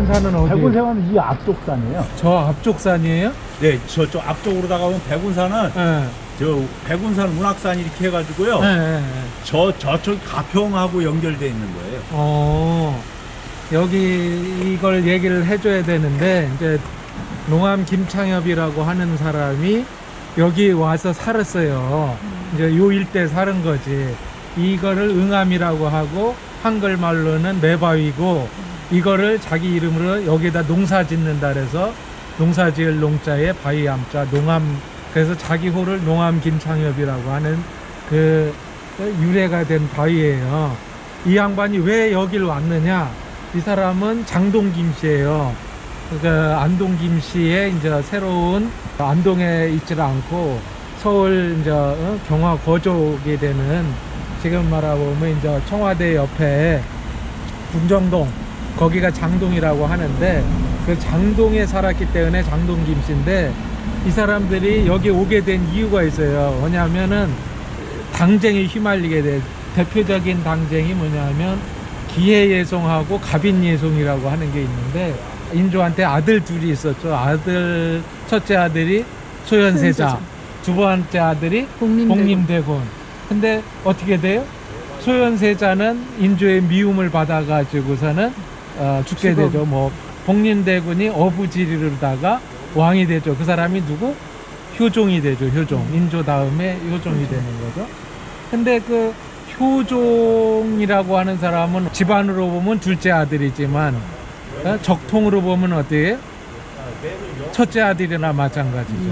백운산은 어디? 백운산은 이 앞쪽 산이에요. 저 앞쪽 산이에요? 네, 저쪽 앞쪽으로 다가오면 백운산은 네. 저 백운산 문학산 이렇게 해가지고요. 네. 저쪽 가평하고 연결돼 있는 거예요. 여기 이걸 얘기를 해줘야 되는데 이제 농암 김창엽이라고 하는 사람이 여기 와서 살았어요. 이제 요 일대 사는 거지. 이거를 응암이라고 하고 한글말로는 매바위고 이거를 자기 이름으로 여기다 농사 짓는다 그래서 농사 지을 농자에 바위 암자 농암, 그래서 자기 호를 농암 김창엽이라고 하는 그 유래가 된 바위예요. 이 양반이 왜 여길 왔느냐? 이 사람은 장동 김씨예요. 그러니까 안동 김씨의 이제 새로운 안동에 있지 않고 서울 이제 경화 거족이 되는, 지금 말하면 이제 청와대 옆에 군정동, 거기가 장동이라고 하는데 그 장동에 살았기 때문에 장동 김씨인데, 이 사람들이 여기 오게 된 이유가 있어요. 뭐냐면은 당쟁에 휘말리게 돼. 대표적인 당쟁이 뭐냐면 기해예송하고 가빈예송이라고 하는 게 있는데, 인조한테 아들 둘이 있었죠. 첫째 아들이 소현세자, 두 번째 아들이 복림대군. 근데 어떻게 돼요? 소현세자는 인조의 미움을 받아가지고서는 죽게 되죠. 뭐 복림대군이 어부지리로다가 왕이 되죠. 그 사람이 누구? 효종이 되죠. 효종. 인조 다음에 효종이 되는 거죠. 근데 그 효종이라고 하는 사람은 집안으로 보면 둘째 아들이지만 적통으로 보면 어때요? 첫째 아들이나 마찬가지죠.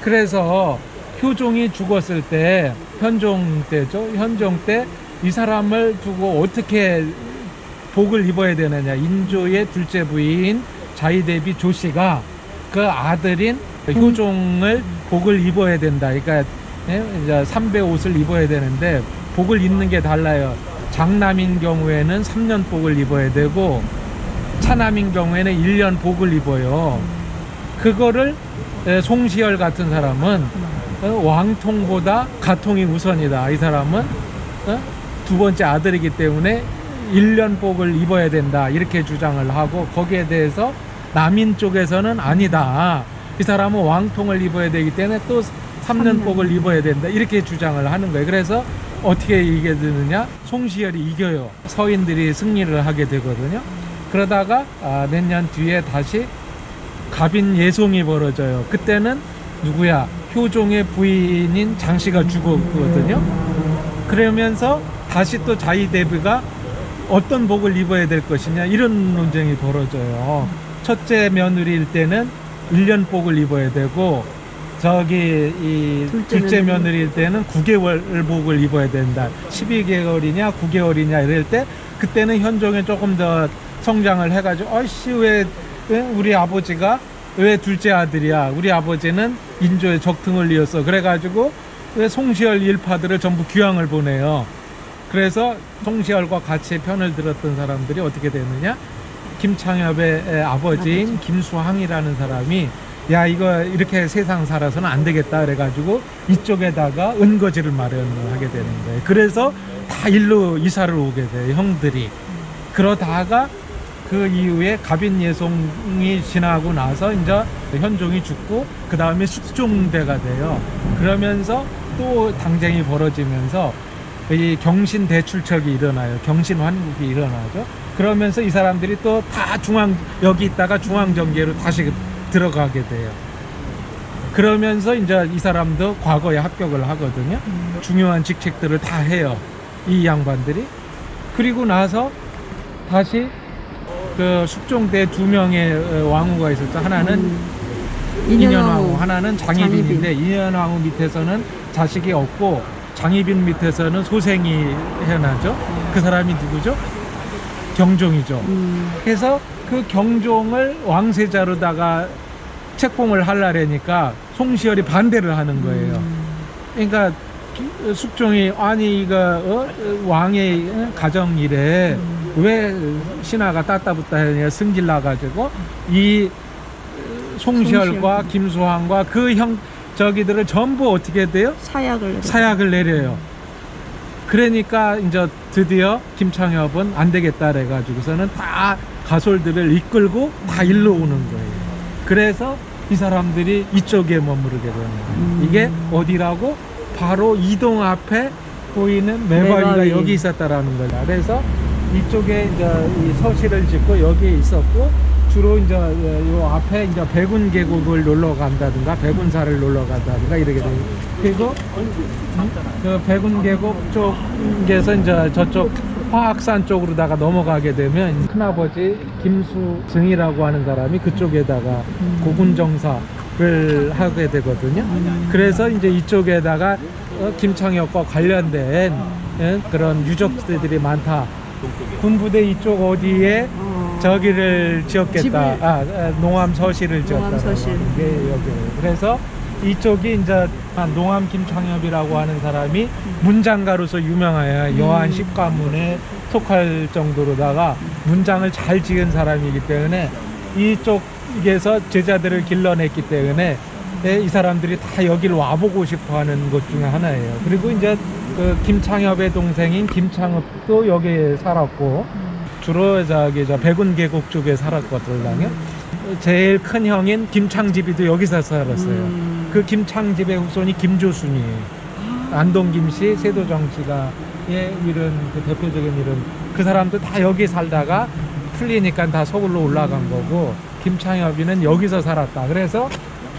그래서 효종이 죽었을 때, 현종 때죠. 현종 때 이 사람을 두고 어떻게 복을 입어야 되느냐. 인조의 둘째 부인 자의대비 조씨가 그 아들인 효종을 복을 입어야 된다. 그러니까 이제 삼배 옷을 입어야 되는데 복을 입는 게 달라요. 장남인 경우에는 3년 복을 입어야 되고 차남인 경우에는 1년 복을 입어요. 그거를 송시열 같은 사람은 왕통보다 가통이 우선이다. 이 사람은 두 번째 아들이기 때문에 1년 복을 입어야 된다. 이렇게 주장을 하고, 거기에 대해서 남인 쪽에서는 아니다. 이 사람은 왕통을 입어야 되기 때문에 또 3년 복을 입어야 된다. 이렇게 주장을 하는 거예요. 그래서 어떻게 이게 되느냐? 송시열이 이겨요. 서인들이 승리를 하게 되거든요. 그러다가 몇 년 뒤에 다시 가빈예송이 벌어져요. 그때는 누구야? 효종의 부인인 장씨가 죽었거든요. 그러면서 다시 또 자의대비가 어떤 복을 입어야 될 것이냐, 이런 논쟁이 벌어져요. 첫째 며느리일 때는 1년 복을 입어야 되고, 저기 이 둘째 며느리일 때는 9개월 복을 입어야 된다. 12개월이냐 9개월이냐 이럴 때, 그때는 현종이 조금 더 성장을 해가지고 어이씨 왜 우리 아버지가 왜 둘째 아들이야, 우리 아버지는 인조의 적등을 이었어, 그래가지고 왜 송시열 일파들을 전부 귀양을 보내요. 그래서 송시열과 같이 편을 들었던 사람들이 어떻게 됐느냐, 김창엽의 아버지인 김수항이라는 사람이 야 이거 이렇게 세상 살아서는 안 되겠다 그래가지고 이쪽에다가 은거지를 마련하게 되는 거예요. 그래서 다 일로 이사를 오게 돼요, 형들이. 그러다가 그 이후에 가빈예송이 지나고 나서 이제 현종이 죽고 그 다음에 숙종대가 돼요. 그러면서 또 당쟁이 벌어지면서 이 경신대출척이 일어나요. 경신환국이 일어나죠. 그러면서 이 사람들이 또 다 여기 있다가 중앙정계로 다시 들어가게 돼요. 그러면서 이제 이 사람도 과거에 합격을 하거든요. 중요한 직책들을 다 해요, 이 양반들이. 그리고 나서 다시 그 숙종대 두 명의 왕후가 있었죠. 하나는 인현왕후, 하나는 장희빈인데 인현왕후 밑에서는 자식이 없고 장희빈 밑에서는 소생이 태어나죠. 그 사람이 누구죠? 경종이죠. 그래서 그 경종을 왕세자로다가 책봉을 하려니까 송시열이 반대를 하는 거예요. 그러니까 숙종이 아니 이거 왕의 가정이래 왜 신하가 따따붙다 하냐 승질 나가지고 이 송시열과 김수항과 그 저기들을 전부 어떻게 돼요? 사약을 내려요. 그러니까 이제 드디어 김창엽은 안 되겠다 그래가지고서는 다 가솔들을 이끌고 다 일로 오는 거예요. 그래서 이 사람들이 이쪽에 머무르게 되는 거예요. 이게 어디라고? 바로 이동 앞에 보이는 매바위가 매바위. 여기 있었다라는 거예요. 그래서 이쪽에 이제 이 서실을 짓고 여기에 있었고, 주로 이제 요 앞에 이제 백운 계곡을 놀러 간다든가 백운사를 놀러 간다든가 이렇게 돼요. 그리고 그 백운 계곡 쪽에서 이제 저쪽 화학산 쪽으로다가 넘어가게 되면 큰아버지 김수승이라고 하는 사람이 그쪽에다가 고군정사를 하게 되거든요. 그래서 이제 이쪽에다가 김창엽과 관련된 그런 유적지들이 많다. 군부대 이쪽 어디에 저기를 지었겠다. 집을- 농암 서실을 지었다. 농암 서실. 여기. 그래서 이쪽이 이제 농암 김창엽이라고 하는 사람이 문장가로서 유명해요. 여한 10가문에 속할 정도로다가 문장을 잘 지은 사람이기 때문에 이쪽에서 제자들을 길러냈기 때문에 이 사람들이 다 여기를 와보고 싶어 하는 것 중에 하나예요. 그리고 이제 그 김창엽의 동생인 김창업도 여기에 살았고, 주로 저기 저 백운 계곡 쪽에 살았거든요. 제일 큰 형인 김창집이도 여기서 살았어요. 그 김창집의 후손이 김조순이에요. 안동 김씨, 세도정 씨가 이런 그 대표적인 이런 그 사람도 다 여기 살다가 풀리니까 다 서울로 올라간 거고, 김창엽이는 여기서 살았다. 그래서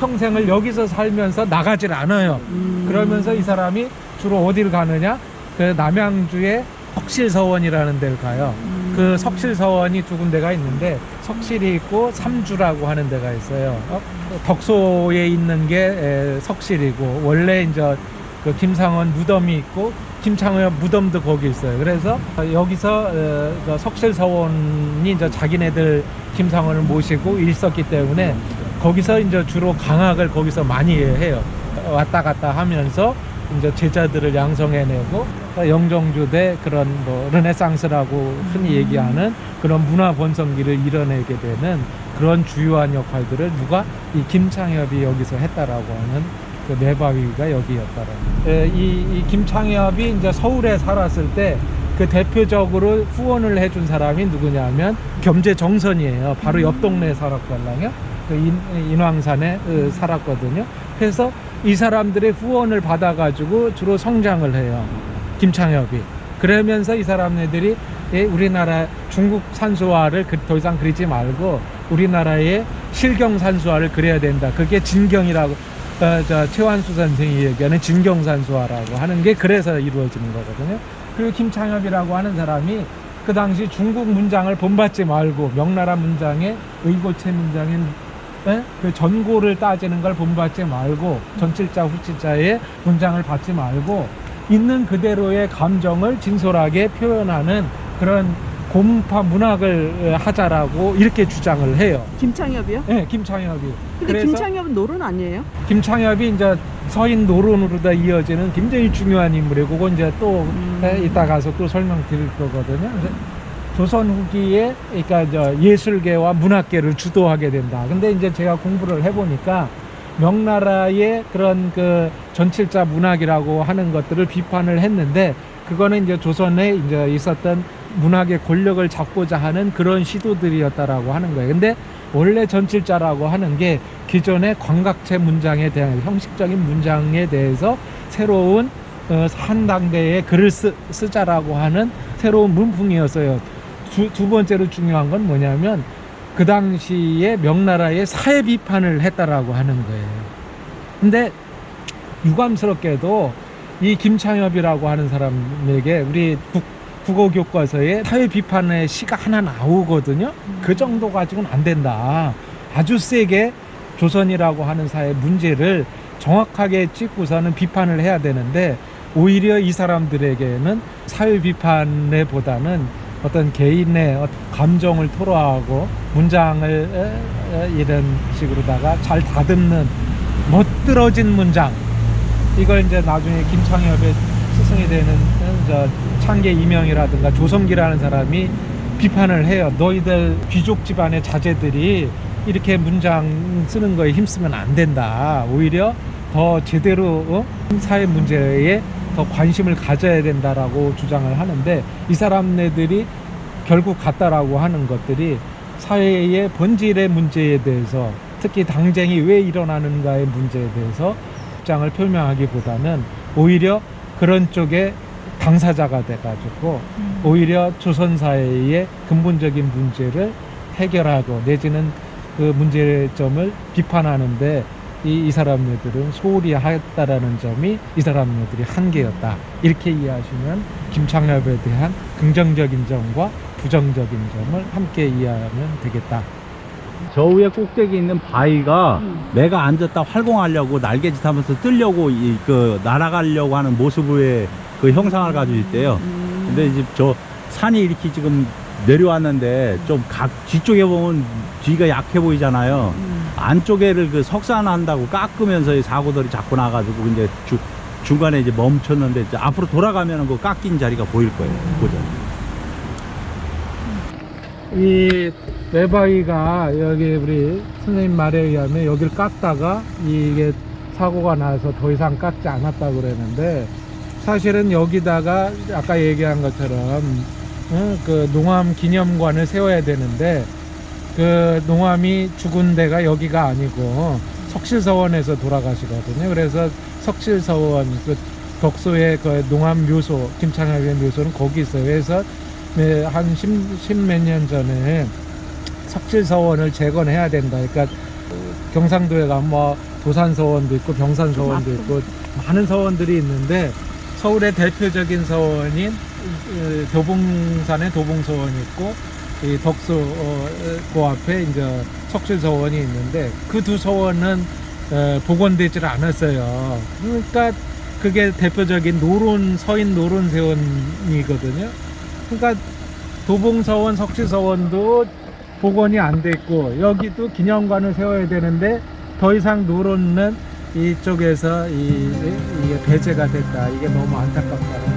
평생을 여기서 살면서 나가질 않아요. 그러면서 이 사람이 주로 어디를 가느냐? 그 남양주의 석실서원이라는 데를 가요. 그 석실서원이 두 군데가 있는데, 석실이 있고 삼주라고 하는 데가 있어요. 덕소에 있는 게 석실이고, 원래 이제 그 김상원 무덤이 있고 김창엽 무덤도 거기 있어요. 그래서 여기서 그 석실서원이 이제 자기네들 김상원을 모시고 있었기 때문에 거기서 이제 주로 강학을 거기서 많이 해요. 왔다 갔다 하면서 이제 제자들을 양성해내고, 영종주대 그런 뭐 르네상스라고 흔히 얘기하는 그런 문화 번성기를 이뤄내게 되는 그런 주요한 역할들을 누가 이 김창엽이 여기서 했다라고 하는 그 매바위가 여기였다라는. 이 김창엽이 이제 서울에 살았을 때 그 대표적으로 후원을 해준 사람이 누구냐면 겸재정선이에요. 바로 옆 동네에 살았거든요. 그 인왕산에 살았거든요. 그래서 이 사람들의 후원을 받아가지고 주로 성장을 해요. 김창엽이. 그러면서 이 사람들이 우리나라 중국 산수화를 더 이상 그리지 말고 우리나라의 실경 산수화를 그려야 된다. 그게 진경이라고 최완수 선생이 얘기하는 진경산수화라고 하는 게 그래서 이루어지는 거거든요. 그리고 김창엽이라고 하는 사람이 그 당시 중국 문장을 본받지 말고 명나라 문장의 의고체 문장인 그 전고를 따지는 걸 본받지 말고 전칠자 후칠자의 문장을 받지 말고 있는 그대로의 감정을 진솔하게 표현하는 그런 고문파 문학을 하자라고 이렇게 주장을 해요. 김창엽이요? 네, 김창엽이. 근데 그래서 김창엽은 노론 아니에요? 김창엽이 이제 서인 노론으로 다 이어지는 굉장히 중요한 인물이에요. 그거 이제 또 이따 가서 또 설명드릴 거거든요. 조선 후기에 그러니까 이제 예술계와 문학계를 주도하게 된다. 근데 이제 제가 공부를 해보니까 명나라의 그런 그 전칠자 문학이라고 하는 것들을 비판을 했는데, 그거는 이제 조선에 이제 있었던 문학의 권력을 잡고자 하는 그런 시도들이었다라고 하는 거예요. 근데 원래 전칠자라고 하는 게 기존의 광각체 문장에 대한 형식적인 문장에 대해서 새로운 한당대의 글을 쓰자라고 하는 새로운 문풍이었어요. 두 번째로 중요한 건 뭐냐면 그 당시에 명나라의 사회 비판을 했다라고 하는 거예요. 근데 유감스럽게도 이 김창엽이라고 하는 사람에게 우리 국어 교과서에 사회 비판의 시가 하나 나오거든요. 그 정도 가지고는 안 된다. 아주 세게 조선이라고 하는 사회 문제를 정확하게 찍고서는 비판을 해야 되는데, 오히려 이 사람들에게는 사회 비판에 보다는 어떤 개인의 감정을 토로하고 문장을 이런 식으로다가 잘 다듬는 멋들어진 문장, 이걸 이제 나중에 김창엽의 스승이 되는 창계 이명이라든가 조성기라는 사람이 비판을 해요. 너희들 귀족 집안의 자제들이 이렇게 문장 쓰는 거에 힘쓰면 안 된다. 오히려 더 제대로 사회 문제에 더 관심을 가져야 된다라고 주장을 하는데, 이 사람네들이 결국 갔다라고 하는 것들이 사회의 본질의 문제에 대해서, 특히 당쟁이 왜 일어나는가의 문제에 대해서 입장을 표명하기보다는 오히려 그런 쪽에 당사자가 돼가지고 오히려 조선사회의 근본적인 문제를 해결하고 내지는 그 문제점을 비판하는데 이 사람네들은 소홀히 했다라는 점이 이 사람네들이 한계였다. 이렇게 이해하시면 김창엽에 대한 긍정적인 점과 부정적인 점을 함께 이해하면 되겠다. 저 위에 꼭대기 있는 바위가 내가 앉았다 활공하려고 날개짓 하면서 뜨려고 날아가려고 하는 모습의 그 형상을 가지고 있대요. 근데 이제 저 산이 이렇게 지금 내려왔는데 좀 뒤쪽에 보면 뒤가 약해 보이잖아요. 안쪽에를 그 석산한다고 깎으면서 이 사고들이 자꾸 나가지고 이제 중간에 이제 멈췄는데 이제 앞으로 돌아가면 그 깎인 자리가 보일 거예요. 그죠? 이 외바위가 여기 우리 선생님 말에 의하면 여기를 깎다가 이게 사고가 나서 더 이상 깎지 않았다고 그랬는데, 사실은 여기다가 아까 얘기한 것처럼 그 농암 기념관을 세워야 되는데 그 농암이 죽은 데가 여기가 아니고 석실서원에서 돌아가시거든요. 그래서 석실서원 그 덕소의 그 농암 묘소, 김창엽의 묘소는 거기 있어요. 그래서 네, 한 10몇 년 전에 석실서원을 재건해야 된다. 그러니까 경상도에 가면 뭐 도산서원도 있고 병산서원도 있고 많은 서원들이 있는데, 서울의 대표적인 서원인 도봉산에 도봉서원이 있고 이 덕소 그 앞에 이제 석실서원이 있는데 그 두 서원은 복원되질 않았어요. 그러니까 그게 대표적인 서인 노론세원이거든요. 그러니까 도봉서원, 석실서원도 복원이 안 됐고 여기도 기념관을 세워야 되는데 더 이상 노론은 이쪽에서 이게 배제가 됐다. 이게 너무 안타깝다.